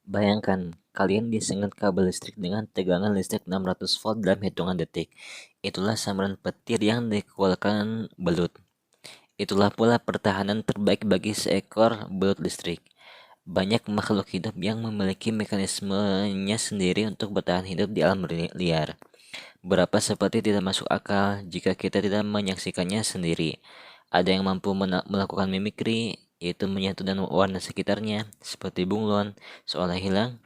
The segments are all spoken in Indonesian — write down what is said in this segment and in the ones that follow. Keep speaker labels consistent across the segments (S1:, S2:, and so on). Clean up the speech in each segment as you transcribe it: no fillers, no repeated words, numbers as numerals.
S1: Bayangkan, kalian disengat kabel listrik dengan tegangan listrik 600 volt dalam hitungan detik. Itulah sambaran petir yang dikeluarkan belut. Itulah pula pertahanan terbaik bagi seekor belut listrik. Banyak makhluk hidup yang memiliki mekanismenya sendiri untuk bertahan hidup di alam liar. Berapa seperti tidak masuk akal jika kita tidak menyaksikannya sendiri. Ada yang mampu melakukan mimikri, yaitu menyatu dan warna sekitarnya, seperti bunglon, seolah hilang.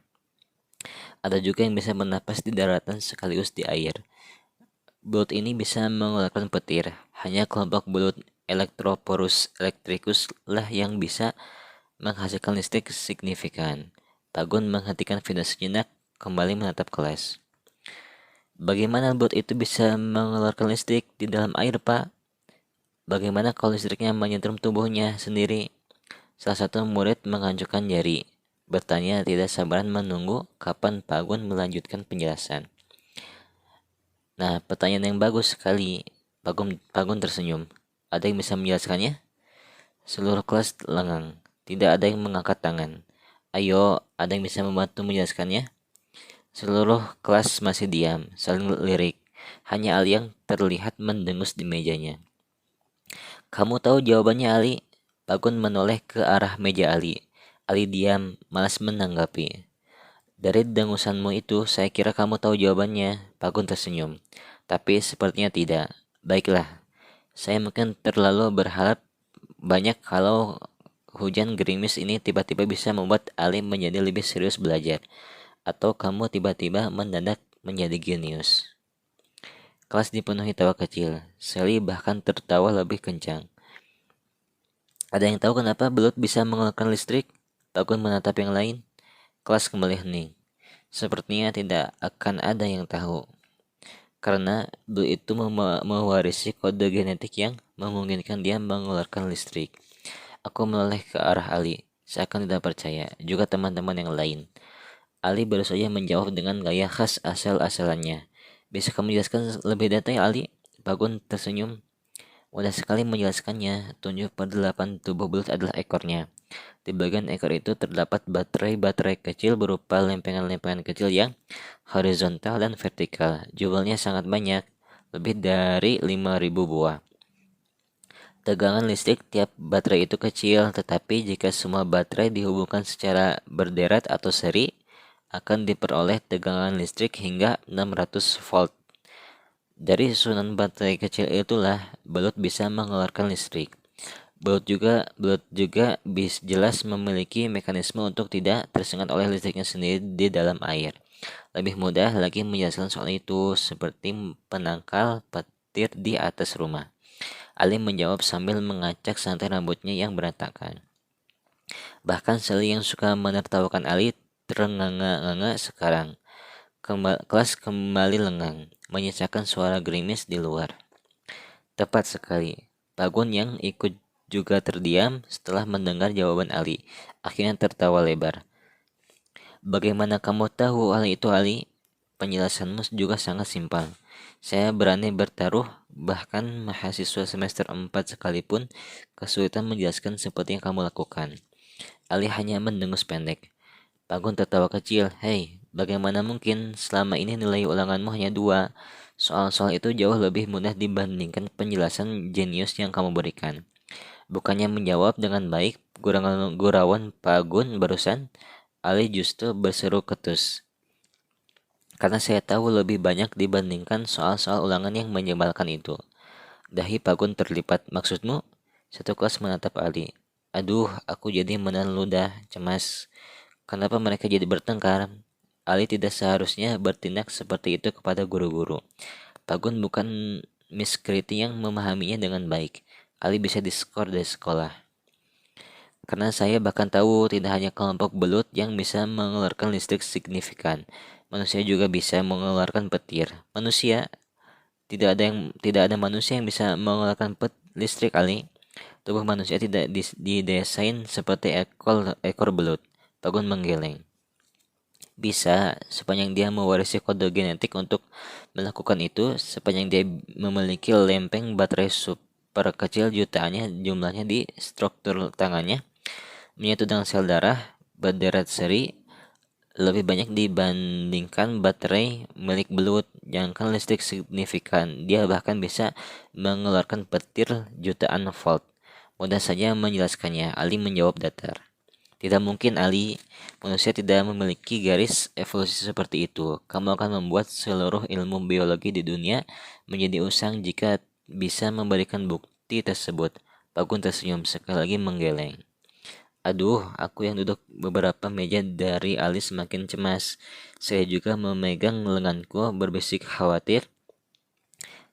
S1: Ada juga yang bisa bernapas di daratan sekaligus di air. Belut ini bisa mengeluarkan petir. Hanya kelompok belut Electroporus electricus lah yang bisa menghasilkan listrik signifikan. Tagun menghentikan video sejenak, kembali menatap kelas. Bagaimana belut itu bisa mengeluarkan listrik di dalam air, Pak? Bagaimana kalau listriknya menyetrum tubuhnya sendiri? Salah satu murid mengajukan jari. Bertanya tidak sabaran menunggu kapan Pak Gun melanjutkan penjelasan. Nah, pertanyaan yang bagus sekali. Pak Gun tersenyum. Ada yang bisa menjelaskannya? Seluruh kelas lengang. Tidak ada yang mengangkat tangan. Ayo, ada yang bisa membantu menjelaskannya? Seluruh kelas masih diam, saling lirik. Hanya Ali yang terlihat mendengus di mejanya. Kamu tahu jawabannya, Ali? Pak Gun menoleh ke arah meja Ali. Ali diam, malas menanggapi. Dari dengusanmu itu, saya kira kamu tahu jawabannya. Pak Gun tersenyum. Tapi sepertinya tidak. Baiklah, saya mungkin terlalu berharap banyak kalau hujan gerimis ini tiba-tiba bisa membuat Ali menjadi lebih serius belajar. Atau kamu tiba-tiba mendadak menjadi genius. Kelas dipenuhi tawa kecil. Sally bahkan tertawa lebih kencang. Ada yang tahu kenapa belut bisa mengeluarkan listrik? Pak Gun menatap yang lain. Kelas kembali hening. Sepertinya tidak akan ada yang tahu. Karena belut itu mewarisi kode genetik yang memungkinkan dia mengeluarkan listrik. Aku menoleh ke arah Ali. Seakan tidak percaya. Juga teman-teman yang lain. Ali baru saja menjawab dengan gaya khas asal-asalannya. Bisa kamu jelaskan lebih detail, Ali? Pak Gun tersenyum. Mudah sekali menjelaskannya. Tunjuk pada 8 tubuh belut adalah ekornya. Di bagian ekor itu terdapat baterai-baterai kecil berupa lempengan-lempengan kecil yang horizontal dan vertikal. Jumlahnya sangat banyak, lebih dari 5.000 buah. Tegangan listrik tiap baterai itu kecil, tetapi jika semua baterai dihubungkan secara berderet atau seri, akan diperoleh tegangan listrik hingga 600 volt. Dari susunan baterai kecil itulah belut bisa mengeluarkan listrik. Belut juga jelas memiliki mekanisme untuk tidak tersengat oleh listriknya sendiri di dalam air. Lebih mudah lagi menjelaskan soal itu seperti penangkal petir di atas rumah. Ali menjawab sambil mengacak santai rambutnya yang berantakan. Bahkan Sally yang suka menertawakan Ali terenganga-enganga sekarang. Kelas kembali lengang, menyisakan suara gerimis di luar. Tepat sekali. Pak Gun yang ikut juga terdiam setelah mendengar jawaban Ali. Akhirnya tertawa lebar. Bagaimana kamu tahu hal itu, Ali? Penjelasanmu juga sangat simpel. Saya berani bertaruh, bahkan mahasiswa semester 4 sekalipun kesulitan menjelaskan seperti yang kamu lakukan. Ali hanya mendengus pendek. Pak Gun tertawa kecil. Hei, bagaimana mungkin selama ini nilai ulanganmu hanya 2? Soal-soal itu jauh lebih mudah dibandingkan penjelasan jenius yang kamu berikan. Bukannya menjawab dengan baik, gurauan Pak Gun barusan, Ali justru berseru ketus. Karena saya tahu lebih banyak dibandingkan soal-soal ulangan yang menyebalkan itu. Dahi Pak Gun terlipat. Maksudmu? Satu kelas menatap Ali. Aduh, aku jadi ludah, cemas. Kenapa mereka jadi bertengkar? Ali tidak seharusnya bertindak seperti itu kepada guru-guru. Pak Gun bukan Miss Kriti yang memahaminya dengan baik. Ali bisa diskor dari sekolah. Karena saya bahkan tahu tidak hanya kelompok belut yang bisa mengeluarkan listrik signifikan. Manusia juga bisa mengeluarkan petir. Tidak ada manusia yang bisa mengeluarkan listrik, Ali. Tubuh manusia tidak didesain seperti ekor belut. Pak Gun menggeleng. Bisa, sepanjang dia mewarisi kode genetik untuk melakukan itu, sepanjang dia memiliki lempeng baterai super kecil jutaannya jumlahnya di struktur tangannya, menyatu dengan sel darah, berderet seri, lebih banyak dibandingkan baterai milik belut. Jangankan listrik signifikan, dia bahkan bisa mengeluarkan petir jutaan volt. Mudah saja menjelaskannya, Ali menjawab datar. Tidak mungkin, Ali. Manusia tidak memiliki garis evolusi seperti itu. Kamu akan membuat seluruh ilmu biologi di dunia menjadi usang jika bisa memberikan bukti tersebut. Pak tersenyum sekali lagi menggeleng. Aduh, aku yang duduk beberapa meja dari Ali semakin cemas. Saya juga memegang lenganku berbisik khawatir.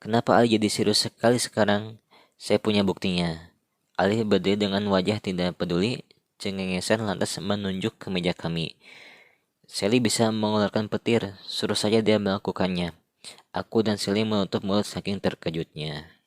S1: Kenapa Ali jadi serius sekali sekarang? Saya punya buktinya. Ali berdiri dengan wajah tidak peduli, cengengesan lantas menunjuk ke meja kami. Sally bisa mengeluarkan petir, suruh saja dia melakukannya. Aku dan Sally menutup mulut saking terkejutnya.